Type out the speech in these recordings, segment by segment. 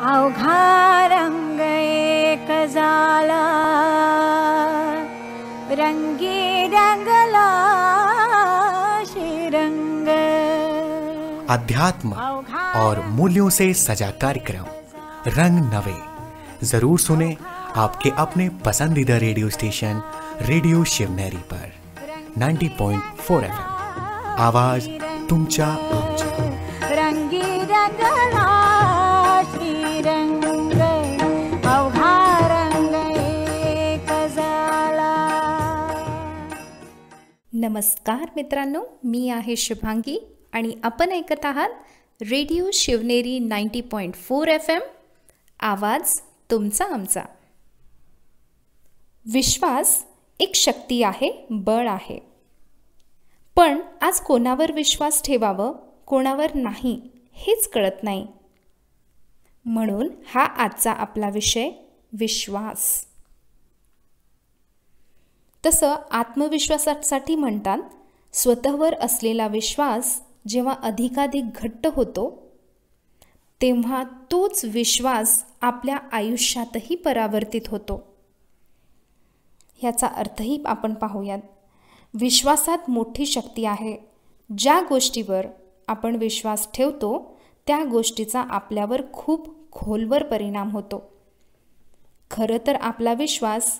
अवघा रंग एक झाला, रंगी रंगला श्रीरंग। अध्यात्म और मूल्यों से सजा कार्यक्रम रंग नवे जरूर सुने आपके अपने पसंदीदा रेडियो स्टेशन रेडिओ शिवनेरी पर 90.4 FM। आवाज तुमच्या आमच्या। रंगी रंगला श्रीरंग, अवघा रंग एक झाला। नमस्कार मित्रांनो, मी आहे शुभांगी आणि आपण ऐकत आहात रेडिओ शिवनेरी 90.4 FM। आवाज तुमचा आमचा। विश्वास एक शक्ती आहे, बळ आहे, पण आज कोणावर विश्वास ठेवावं कोणावर नाही हेच कळत नाही। म्हणून हा आजचा आपला विषय विश्वास। तसं आत्मविश्वासासाठी म्हणतात, स्वतःवर असलेला विश्वास जेव्हा अधिकाधिक घट्ट होतो तेव्हा तोच विश्वास आपल्या आयुष्यातही परावर्तित होतो। ह्याचा अर्थही आपण पाहूयात। विश्वासात मोठी शक्ती आहे। ज्या गोष्टीवर आपण विश्वास ठेवतो त्या गोष्टीचा आपल्यावर खूप खोलवर परिणाम होतो। खरं तर आपला विश्वास,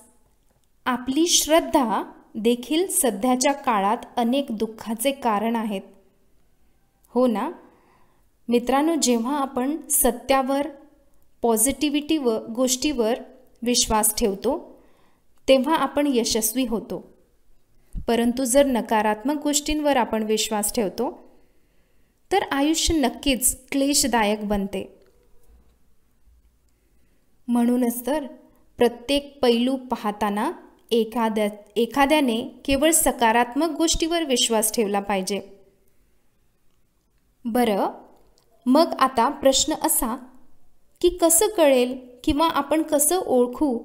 आपली श्रद्धा देखील सध्याच्या काळात अनेक दुःखाचे कारण आहेत, हो ना मित्रांनो। जेव्हा आपण सत्यावर, पॉझिटिव्हिटीवर, गोष्टीवर विश्वास ठेवतो तेव्हा आपण यशस्वी होतो, परंतु जर नकारात्मक गोष्टींवर आपण विश्वास ठेवतो तर आयुष्य नक्कीच क्लेशदायक बनते। म्हणूनच तर प्रत्येक पैलू पाहताना एखाद्याने केवळ सकारात्मक गोष्टीवर विश्वास ठेवला पाहिजे। बरं, मग आता प्रश्न असा की कसं कळेल किंवा आपण कसं ओळखू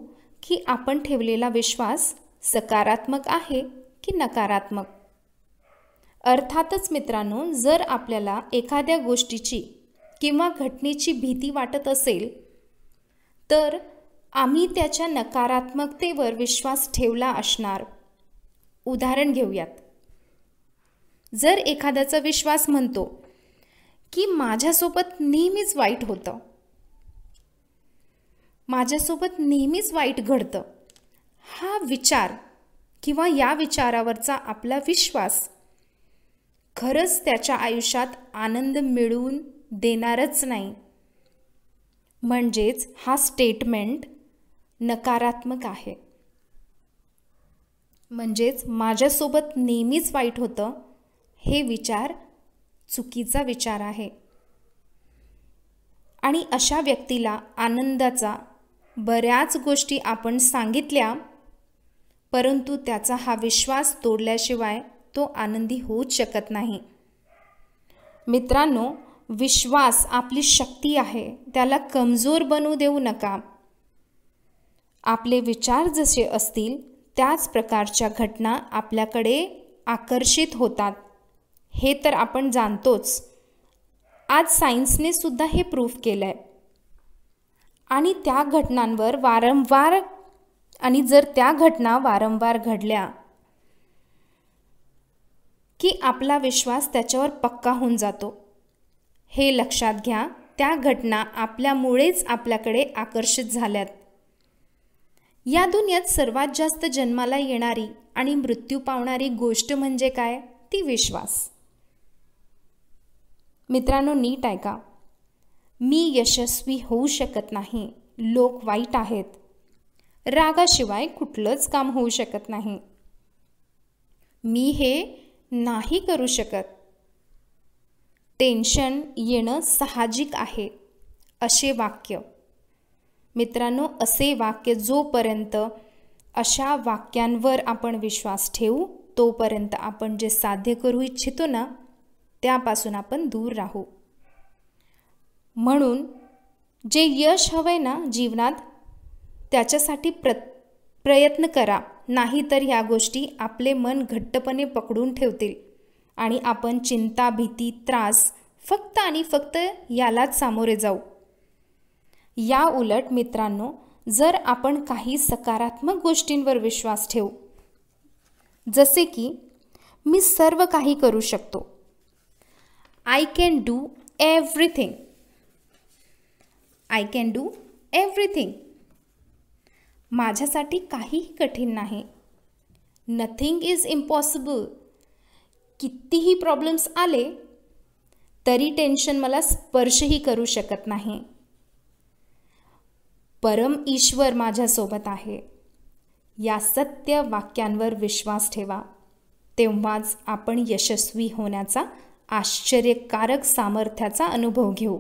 की आपण ठेवलेला विश्वास सकारात्मक आहे की नकारात्मक? अर्थातच मित्रांनो, जर आपल्याला एखाद्या गोष्टीची किंवा घटनेची भीती वाटत असेल तर आम्ही त्याच्या नकारात्मकतेवर विश्वास ठेवला असणार। उदाहरण घेऊयात। जर एखाद्याचा विश्वास म्हणतो की माझ्यासोबत नेहमीच वाईट होतं, माझ्यासोबत नेहमीच वाईट घडतं, हा विचार किंवा या विचारावरचा आपला विश्वास खरंच त्याच्या आयुष्यात आनंद मिळवून देणारच नाही। म्हणजेच हा स्टेटमेंट नकारात्मक आहे। म्हणजेच माझ्यासोबत नेहमीच वाईट होतं हे विचार चुकीचा विचार आहे। आणि अशा व्यक्तीला आनंदाचा बऱ्याच गोष्टी आपण सांगितल्या, परंतु त्याचा हा विश्वास तोडल्याशिवाय तो आनंदी होऊच शकत नाही। मित्रांनो, विश्वास आपली शक्ती आहे, त्याला कमजोर बनवू देऊ नका। आपले विचार जसे असतील त्याच प्रकारच्या घटना आपल्याकडे आकर्षित होतात, हे तर आपण जाणतोच। आज सायन्सने सुद्धा हे प्रूफ केलंय। आणि त्या घटनांवर जर त्या घटना वारंवार घडल्या की आपला विश्वास त्याच्यावर पक्का होऊन जातो। हे लक्षात घ्या, त्या घटना आपल्यामुळेच आपल्याकडे आकर्षित झाल्यात। या दुनियेत सर्वात जास्त जन्माला येणारी आणि मृत्यू पावणारी गोष्ट म्हणजे काय? ती विश्वास। मित्रांनो, नीट ऐका। मी यशस्वी होऊ शकत नाही, लोक वाईट आहेत, रागाशिवाय कुठलंच काम होऊ शकत नाही, मी हे नाही करू शकत, टेन्शन येणं साहजिक आहे, असे वाक्य। मित्रांनो, असे वाक्य जोपर्यंत अशा वाक्यांवर आपण विश्वास ठेवू तोपर्यंत आपण जे साध्य करू इच्छितो ना त्यापासून आपण दूर राहू। म्हणून जे यश हवंय ना जीवनात त्याच्यासाठी प्रयत्न करा, नाहीतर ह्या गोष्टी आपले मन घट्टपणे पकडून ठेवतील आणि आपण चिंता, भीती, त्रास फक्त आणि फक्त यालाच सामोरे जाऊ। या उलट मित्रांनो, जर आपण काही सकारात्मक गोष्टींवर विश्वास ठेवू, जसे की मी सर्व काही करू शकतो, I can do everything, I can do everything, माझ्यासाठी काहीही कठीण नाही, नथिंग इज इम्पॉसिबल, कितीही प्रॉब्लेम्स आले तरी टेन्शन मला स्पर्शही करू शकत नाही, परम ईश्वर माझ्यासोबत आहे. या सत्य वाक्यांवर विश्वास ठेवा, तेव्हाच आपण यशस्वी होण्याचा आश्चर्यकारक सामर्थ्याचा अनुभव घेऊ.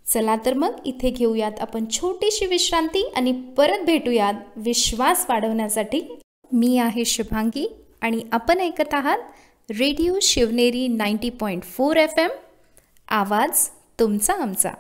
चला तर मग इथे घेऊयात आपण छोटीशी विश्रांती आणि परत भेटूयात विश्वास वाढवण्यासाठी. मी आहे शुभांगी आणि आपण ऐकत आहात रेडिओ शिवनेरी 90.4 FM, आवाज तुमचा आमचा.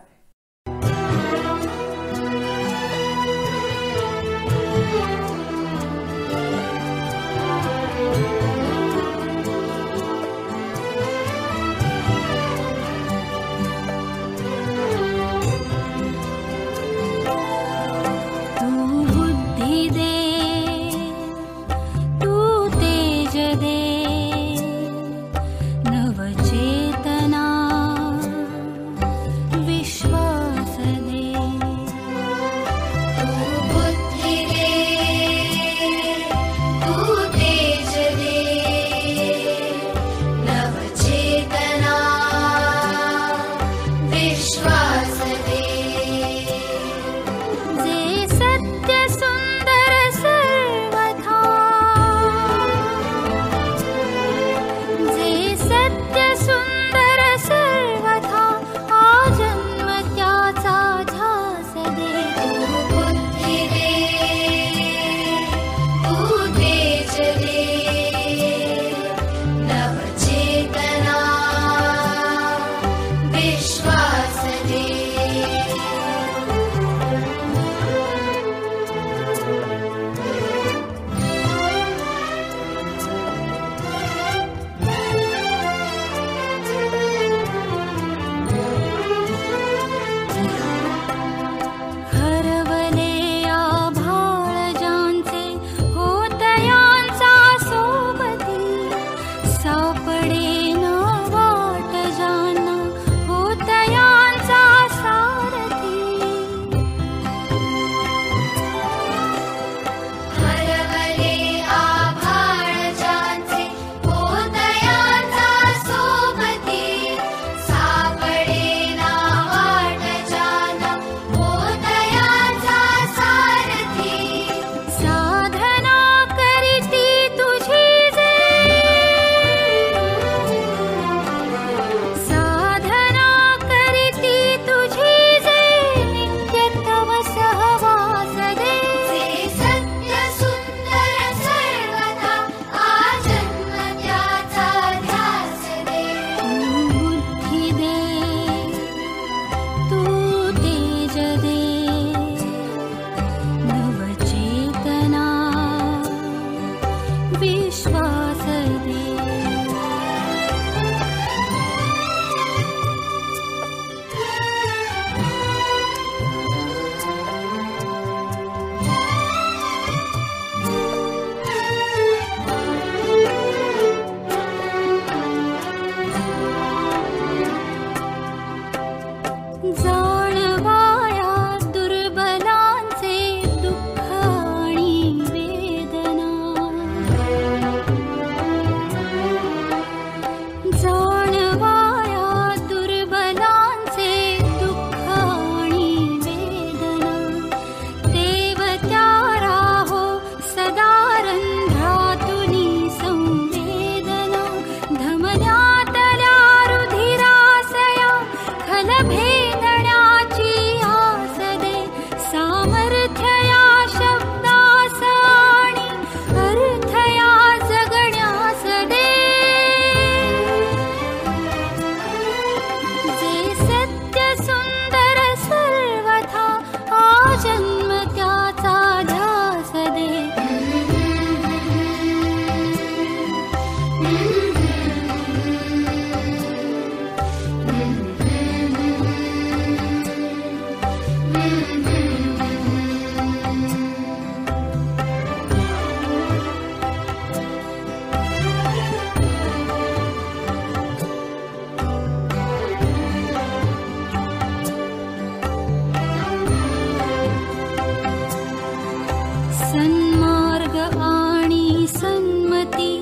सन्मार्ग आणि सन्मती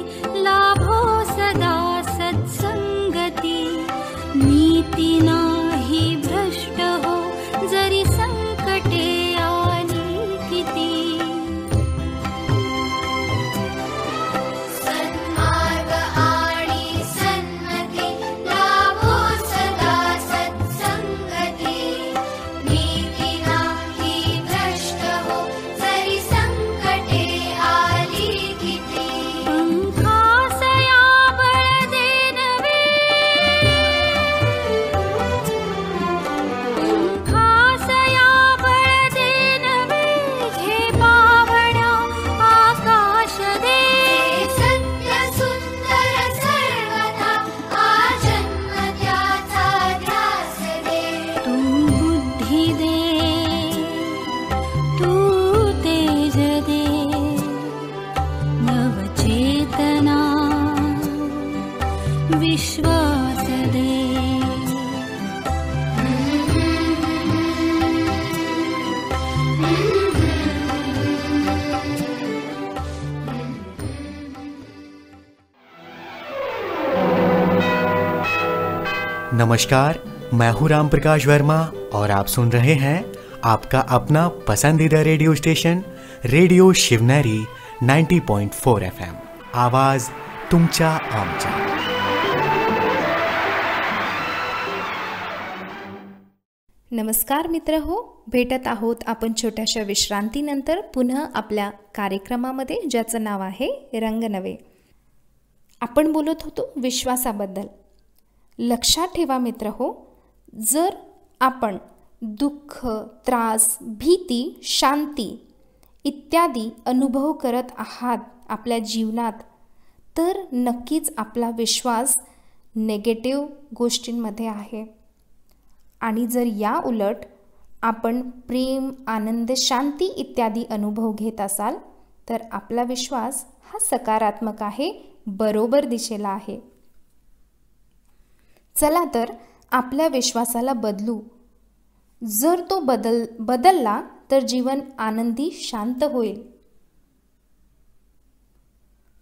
लाभो सदा सत्संगती, नीती नाही भ्रष्ट हो जरी संकटे आली किती. सन्मार्ग आणि सन्मती लाभो सदा सत्संगती, नीती नाही भ्रष्ट हो जरी संकटे आली किती. पंखासया बळ देनवे, पंखासया बळ देनवे, घे पावण्या आकाश दे. सत्य सुंदर सर्वथा आजन्म त्याचा ध्यास दे. तू बुद्धी दे, तू तेज दे, नवचेतना विश्वास दे. नमस्कार, मैं हूं राम प्रकाश वर्मा और आप सुन रहे हैं आपका अपना पसंदीदा radio station radio Shivneri 90.4 FM. आवाज तुमच्या आमच्या. नमस्कार मित्र हो, भेटत आहोत आपण छोट्याशा विश्रांतीनंतर पुन्हा आपल्या कार्यक्रमामध्ये, ज्याचं नाव आहे रंग नवे. आपण बोलत होतो विश्वासाबद्दल. लक्षात ठेवा मित्र हो, जर आपण दुःख, त्रास, भीती, शांती इत्यादी अनुभव करत आहात आपल्या जीवनात, तर नक्कीच आपला विश्वास नेगेटिव्ह गोष्टींमध्ये आहे. आणि जर या उलट आपण प्रेम, आनंद, शांती इत्यादी अनुभव घेत असाल, तर आपला विश्वास हा सकारात्मक आहे, बरोबर दिशेला आहे. चला तर आपल्या विश्वासाला बदलू. जर तो बदलला तर जीवन आनंदी, शांत होईल.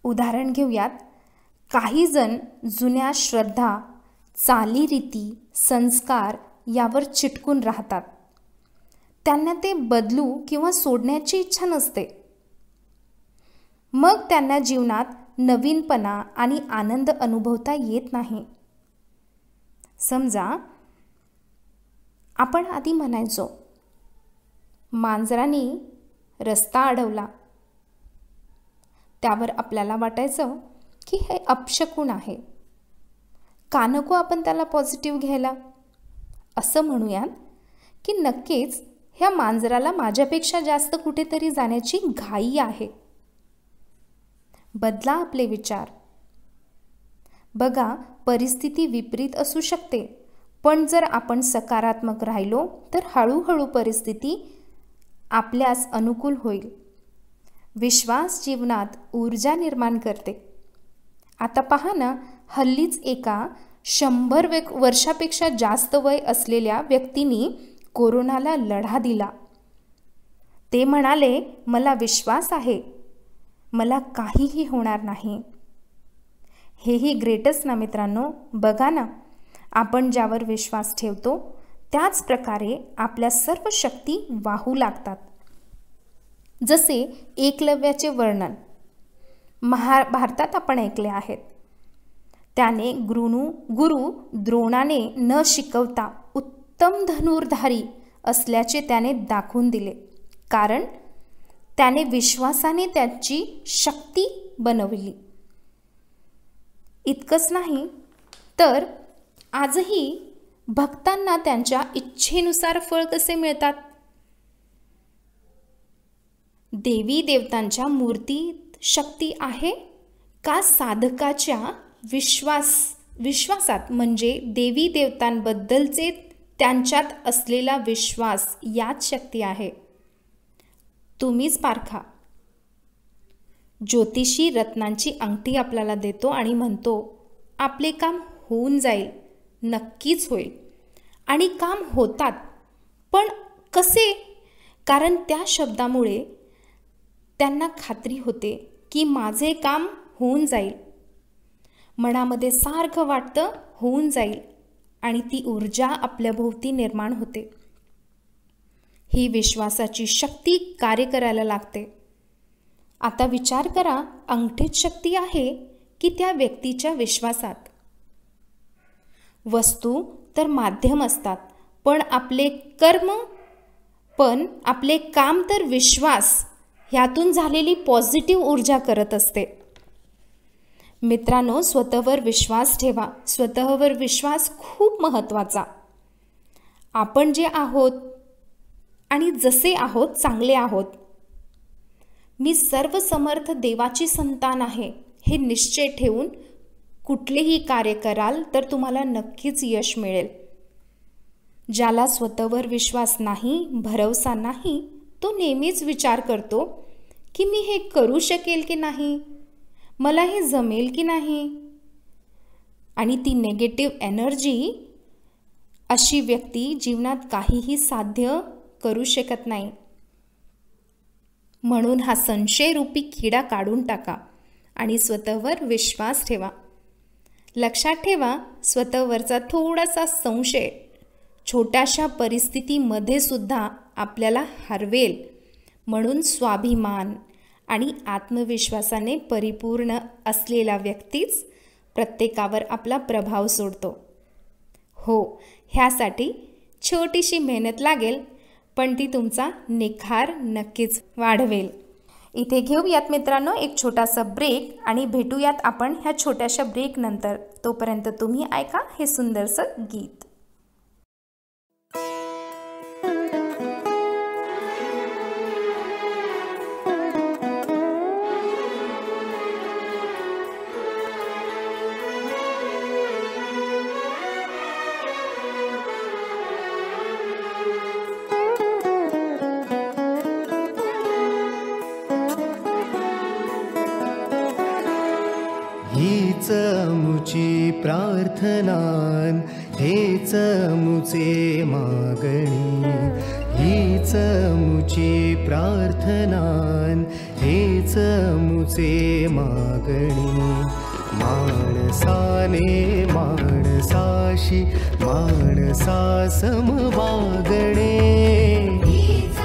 उदाहरण घेऊयात. काही जण जुन्या श्रद्धा, चालीरीती, संस्कार यावर चिटकून राहतात. त्यांना ते बदलू किंवा सोडण्याची इच्छा नसते. मग त्यांना जीवनात नवीनपणा आणि आनंद अनुभवता येत नाही. समजा आपण आधी म्हणायचो, मांजराने रस्ता अडवला. त्यावर आपल्याला वाटायचं की हे अपशकुन आहे, का नको आपण त्याला पॉझिटिव्ह घ्यायला. असं म्हणूयात की नक्कीच ह्या मांजराला माझ्यापेक्षा जास्त कुठेतरी जाण्याची घाई आहे. बदला आपले विचार. बघा, परिस्थिती विपरीत असू शकते, पण जर आपण सकारात्मक राहिलो तर हळूहळू परिस्थिती आपल्यास अनुकूल होईल. विश्वास जीवनात ऊर्जा निर्माण करते. आता पहा ना, हल्लीच एका 100 वर्षापेक्षा जास्त वय असलेल्या व्यक्तीने कोरोनाला लढा दिला. ते म्हणाले, मला विश्वास आहे, मला काहीही होणार नाही. हेही ग्रेटच ना मित्रांनो. बघा ना, आपण ज्यावर विश्वास ठेवतो त्याच प्रकारे आपल्या सर्व शक्ती वाहू लागतात. जसे एकलव्याचे वर्णन महाभारतात आपण ऐकले आहेत. त्याने गुरु द्रोणाने न शिकवता उत्तम धनुर्धारी असल्याचे त्याने दाखवून दिले, कारण त्याने विश्वासाने त्याची शक्ती बनवली. इतकंच नाही तर आजही भक्तांना त्यांच्या इच्छेनुसार फळ कसे मिळतात. देवी देवतांच्या मूर्तीत शक्ती आहे का साधकाच्या विश्वासात, म्हणजे देवी देवतांबद्दलचे त्यांच्यात असलेला विश्वास याच शक्ती आहे. तुम्हीच पारखा. ज्योतिषी रत्नांची अंगठी आपल्याला देतो आणि म्हणतो, आपले काम होऊन जाईल, नक्कीच होईल. आणि काम होतात. पण कसे? कारण त्या शब्दामुळे त्यांना खात्री होते की माझे काम होऊन जाईल. मनामध्ये सारखं वाटतं होऊन जाईल आणि ती ऊर्जा आपल्याभोवती निर्माण होते. ही विश्वासाची शक्ती कार्य करायला लागते. आता विचार करा, अंगठीत शक्ती आहे की त्या व्यक्तीच्या विश्वासात? वस्तू तर माध्यम असतात, पण आपले काम तर विश्वास ह्यातून झालेली पॉझिटिव्ह ऊर्जा करत असते. मित्रांनो, स्वतःवर विश्वास ठेवा. स्वतःवर विश्वास खूप महत्त्वाचा. आपण जे आहोत आणि जसे आहोत चांगले आहोत. मी सर्वसमर्थ देवाची संतान आहे हे निश्चय ठेवून कुठलेही कार्य कराल तर तुम्हाला नक्कीच यश मिळेल. ज्याला स्वतःवर विश्वास नाही, भरवसा नाही, तो नेहमीच विचार करतो की मी हे करू शकेल की नाही, मला हे जमेल की नाही. आणि ती नेगेटिव्ह एनर्जी, अशी व्यक्ती जीवनात काहीही साध्य करू शकत नाही. म्हणून हा संशयरूपी किडा काढून टाका आणि स्वतःवर विश्वास ठेवा. लक्षात ठेवा, स्वतःवरचा थोडासा संशय छोट्याशा परिस्थितीमध्ये सुद्धा आपल्याला हरवेल. म्हणून स्वाभिमान आणि आत्मविश्वासाने परिपूर्ण असलेला व्यक्तीच प्रत्येकावर आपला प्रभाव सोडतो. हो, ह्यासाठी छोटीशी मेहनत लागेल, पण ती तुमचा निखार नक्कीच वाढवेल. इथे घेऊयात मित्रांनो एक छोटासा ब्रेक आणि भेटूयात आपण ह्या छोट्याशा ब्रेक नंतर. तोपर्यंत तुम्ही ऐका हे सुंदरसं गीत. हीच मुची प्रार्थनान, हेच मुचे मागणी. हीच मुची प्रार्थनान, हेच मुचे मागणी. माणसाने माणसाशी माणसा सम वागणे. हीच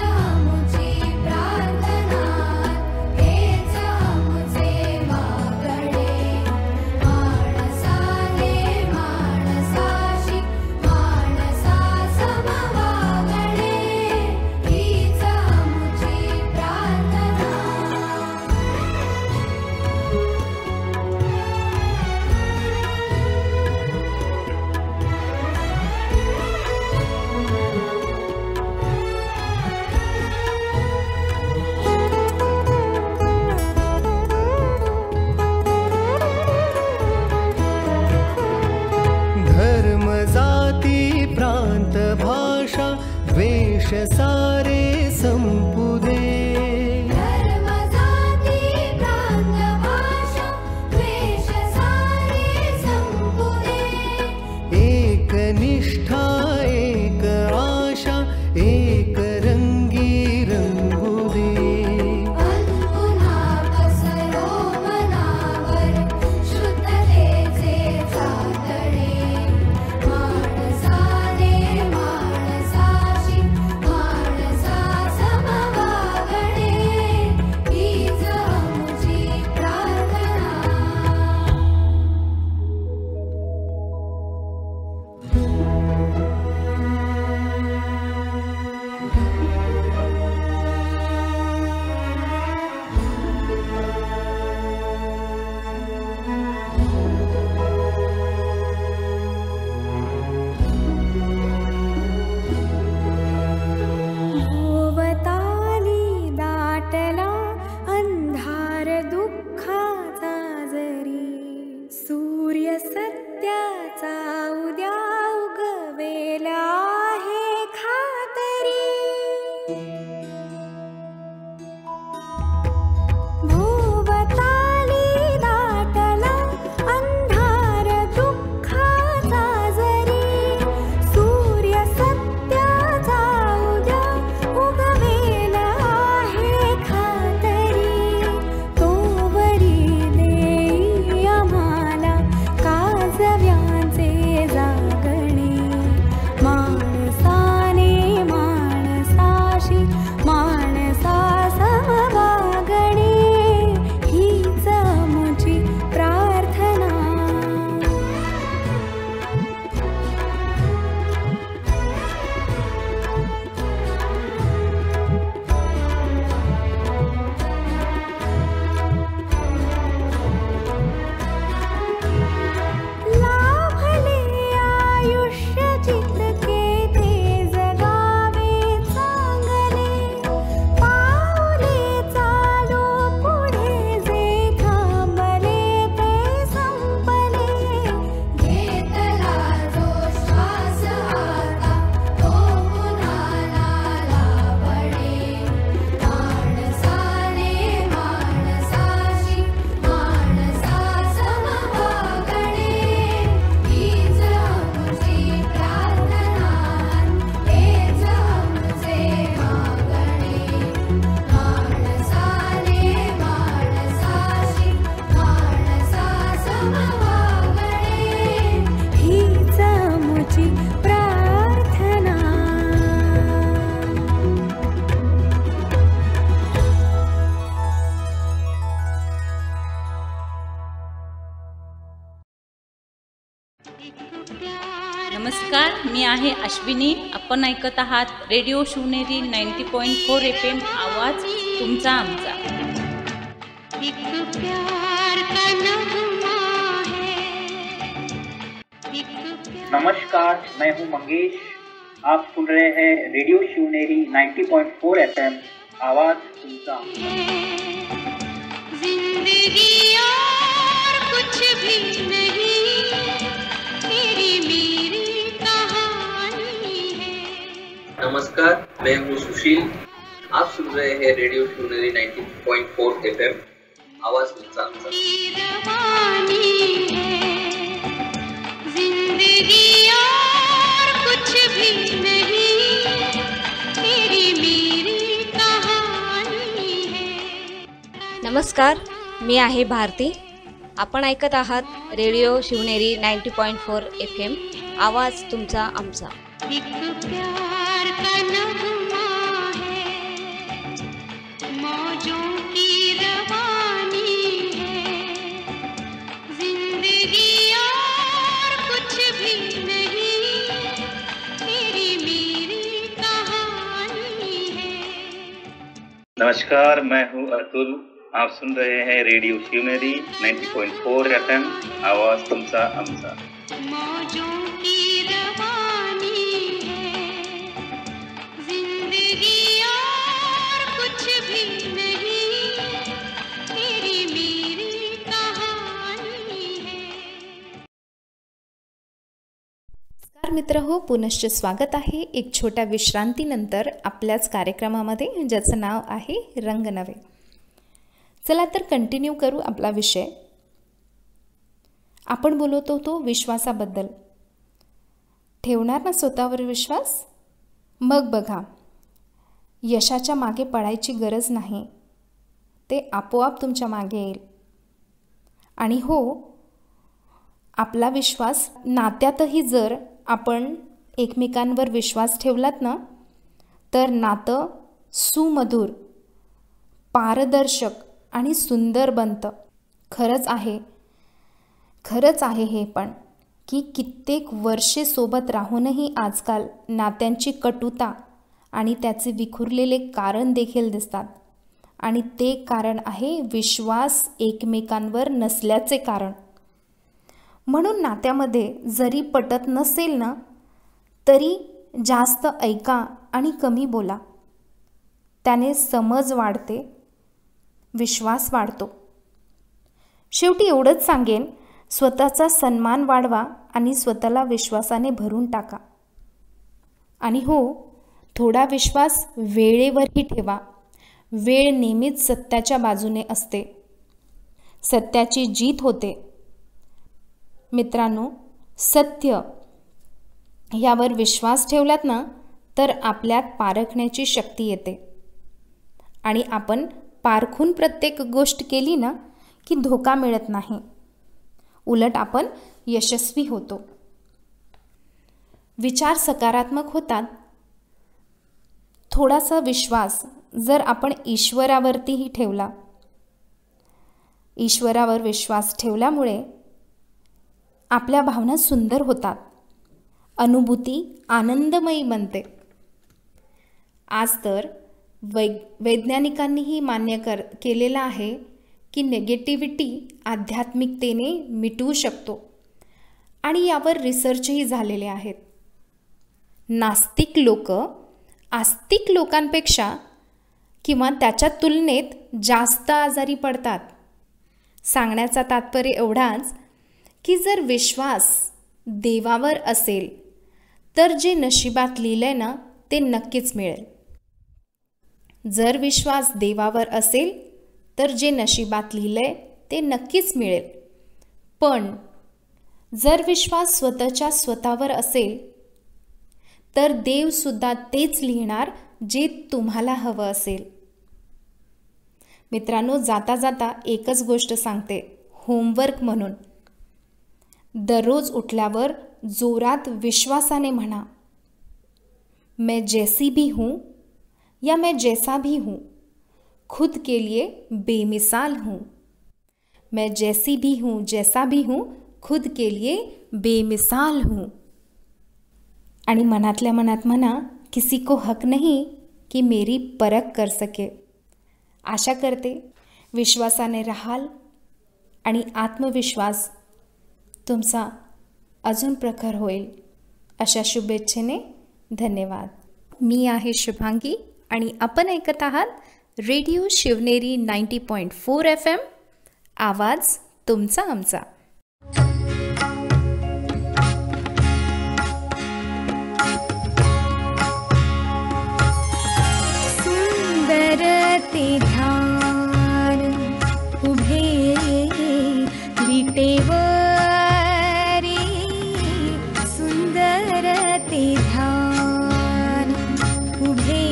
मुची प्रार्थना, हेच मुचे मागणे. माणसाने माणसाशी माणसा सम वागणे. हीच मुची प्रार्थना. धर्म जाती प्रांत भाषा द्वेष सारे संपू दे. धर्म जाती प्रांत भाषा द्वेष सारे संपू दे. एक निष्ठा एक आशा एक रंगी रंगू दे. पुन्हा पसरो मनावर शुद्धतेचे चांदणे. माणसाने माणसाशी माणसा सम आहे अश्विनी. आपण ऐकत आहात रेडिओ शिवनेरी 90.4 FM. आवाज तुमचा आमचा. एक प्यार का नगमा है, एक प्यार नमस्कार, मैं हूं मंगेश. आप सुन रहे हैं रेडियो शिवनेरी 90.4 FM. आवाज तुमचा. जिंदगी और कुछ भी नहीं, मेरी मेरी कहानी है. नमस्कार, मैं हूँ सुशील. आप सुन रहे हैं रेडियो शिवनेरी 90.4 FM. आवाज तुमचा आमचा. रवानी है, जिंदगी और कुछ भी नहीं, मेरी मेरी कहानी है. नमस्कार, मी आहे भारती. आपण ऐकत आहात रेडिओ शिवनेरी 90.4 FM. आवाज तुमचा आमचा. एक प्यार का नगमा है, मौजों की रवानी है, जिंदगी और कुछ भी नहीं, मेरी मेरी कहानी है. नमस्कार, मैं हूँ अतुल. आप सुन रहे हैं रेडियो शिवनेरी 90.4 FM. आवाज तुमचा आमचा. मौजों की रवानी है, जिंदगी और कुछ भी नहीं, मेरी मेरी कहानी है. नमस्कार मित्र हो, पुनश्च स्वागत आहे एक छोट्या विश्रांतीनंतर आपल्याच कार्यक्रमामध्ये, ज्याचं नाव आहे रंग नवे. चला तर कंटिन्यू करू आपला विषय. आपण बोलत होतो विश्वासाबद्दल. ठेवणार ना स्वतःवर विश्वास? मग बघा, यशाच्या मागे पळायची गरज नाही, ते आपोआप तुमच्या मागे येईल. आणि हो, आपला विश्वास नात्यातही जर आपण एकमेकांवर विश्वास ठेवलात ना, तर नातं सुमधुर, पारदर्शक आणि सुंदर बनतं. खरंच आहे हे पण, की कित्येक वर्षे सोबत राहूनही आजकाल नात्यांची कटुता आणि त्याचे विखुरलेले कारण देखील दिसतात. आणि ते कारण आहे विश्वास एकमेकांवर नसल्याचे कारण. म्हणून नात्यामध्ये जरी पटत नसेल ना, तरी जास्त ऐका आणि कमी बोला. त्याने समज वाढते, विश्वास वाढतो. शेवटी एवढंच सांगेन, स्वतःचा सन्मान वाढवा आणि स्वतःला विश्वासाने भरून टाका. आणि हो, थोडा विश्वास वेळेवरही ठेवा. वेळ नेहमीच सत्याच्या बाजूने असते, सत्याची जीत होते. मित्रांनो, सत्य यावर विश्वास ठेवलात ना, तर आपल्यात पारखण्याची शक्ती येते. आणि आपण पारखून प्रत्येक गोष्ट केली ना, की धोका मिळत नाही, उलट आपण यशस्वी होतो. विचार सकारात्मक होतात. थोडासा विश्वास जर आपण ईश्वरावरतीही ठेवला, ईश्वरावर विश्वास ठेवल्यामुळे आपल्या भावना सुंदर होतात, अनुभूती आनंदमयी बनते. आज तर वैज्ञानिकांनीही मान्य केलेलं आहे की निगेटिव्हिटी आध्यात्मिकतेने मिटवू शकतो. आणि यावर रिसर्चही झालेले आहेत. नास्तिक लोक आस्तिक लोकांपेक्षा किंवा त्याच्या तुलनेत जास्त आजारी पडतात. सांगण्याचा तात्पर्य एवढाच की जर विश्वास देवावर असेल, तर जे नशिबात लिहिलंय ना, ते नक्कीच मिळेल. जर विश्वास देवावर असेल, तर जे नशिबात लिहिलंय ते नक्कीच मिळेल. पण जर विश्वास स्वतःवर असेल, तर देवसुद्धा तेच लिहिणार जे तुम्हाला हवं असेल. मित्रांनो, जाता जाता एकच गोष्ट सांगते, होमवर्क म्हणून. दररोज उठल्यावर जोरात विश्वासाने म्हणा, मैं जैसी भी हूँ या मैं जैसा भी हूँ, खुद के लिए बेमिसाल हूँ. मैं जैसी भी हूँ, जैसा भी हूँ, खुद के लिए बेमिसाल हूँ. आणि मनातल्या मनात म्हणा, किसी को हक नहीं की मेरी परख कर सके. आशा करते विश्वासाने राहाल आणि आत्मविश्वास तुमचा अजून प्रखर होईल. अशा शुभेच्छेने धन्यवाद. मी आहे शुभांगी आणि आपण ऐकत आहात रेडिओ शिवनेरी 90.4 FM. आवाज तुमचा आमचा. सुंदर ते ध्यान उभे विटेवर, सुंदर ते ध्यान उभे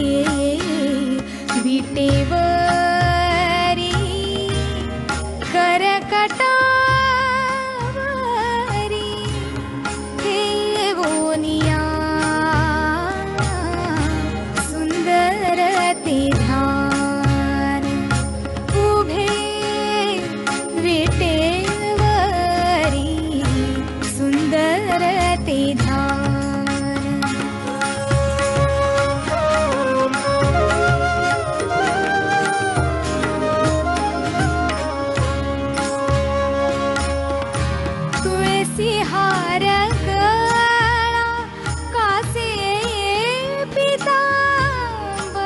विटेवर, करकटावरी ठेवोनिया, सुंदर ते ध्यान उभे विटेवरी, सुंदर ते ध्यान. तुळसी हार गळा कासे पितांबर,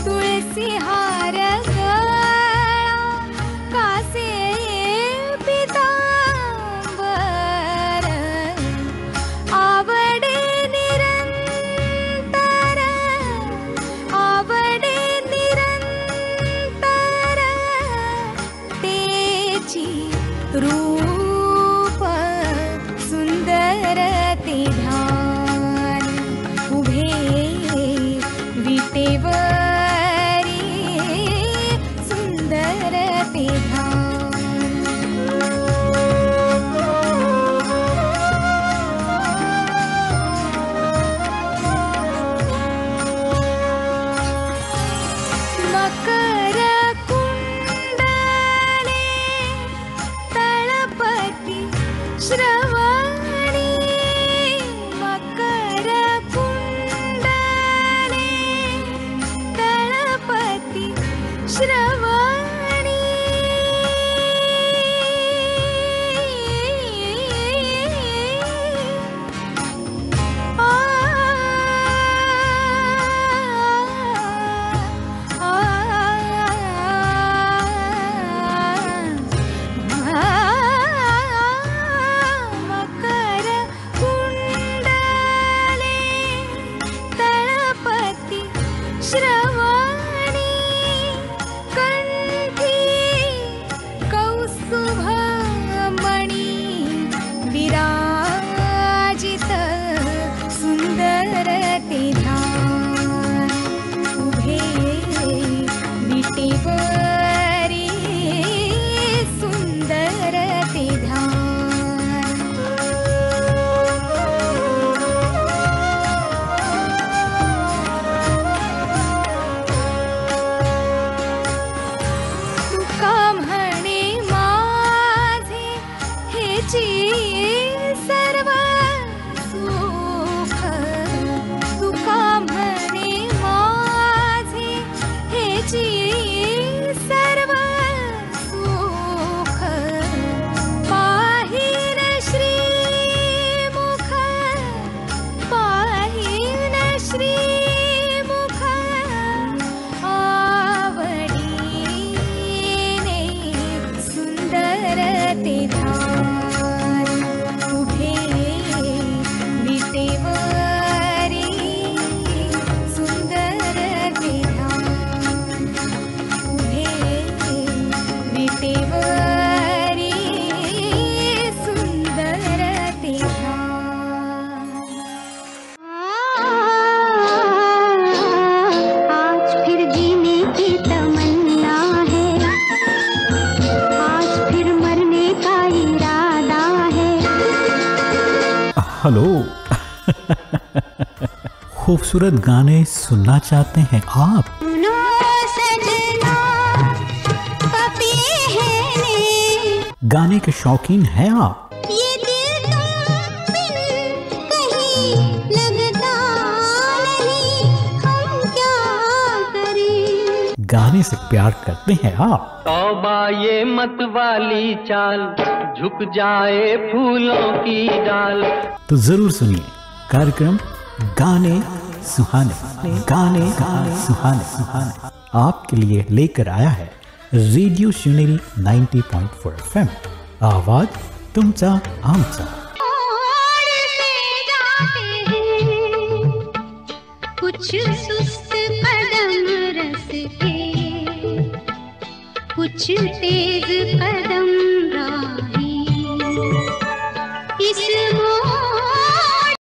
तुळसी हार गळा कासे पितांबर, आवडे निरंतर, आवडे निरंतर तेची रूप, सुंदर ते ध्यान उभे विटेवरी, सुंदर ते ध्यान. मकर कुंडले तळपती श्रवणी, मकर कुंडले तळपती श्रवणी, मकर कुंडले तळपती श्रवणी, कंठी कौस्तुभमणी विराजित, सुंदर ते ध्यान उभे विटेवरी, सुंदर ते ध्यान. तुका म्हणे माझे हेची सर्व सुख, तुका म्हणे माझे हेची सर्व सुख, पाहिन श्रीमुख, पाहिन श्रीमुख, आवडीने सुंदर ते ध्यान उभे विटेवरी, सुंदर ते ध्यान उभे विटेवरी, सुंदर ते ध्यान. आज फिर जीने की तमन्ना है, आज फिर मरने का इरादा है. हेलो. खूबसूरत गाने सुनना चाहते हैं आप? सुनो सजना पपी है ने, गाने के शौकीन हैं आप? ये दिल तुम बिन गाने से प्यार करते हैं आप? तौबा ये मत वाली चाल, झुक जाए फूलों की डाल। तो जरूर सुनिए कार्यक्रम गाने सुहाने। गाने सुहाने आपके लिए लेकर आया है रेडियो शिवनेरी 90.4 FM। आवाज तुमचा आमचा। कुछ सुस्त कदम रस के, कुछ तेज कदम राही, इस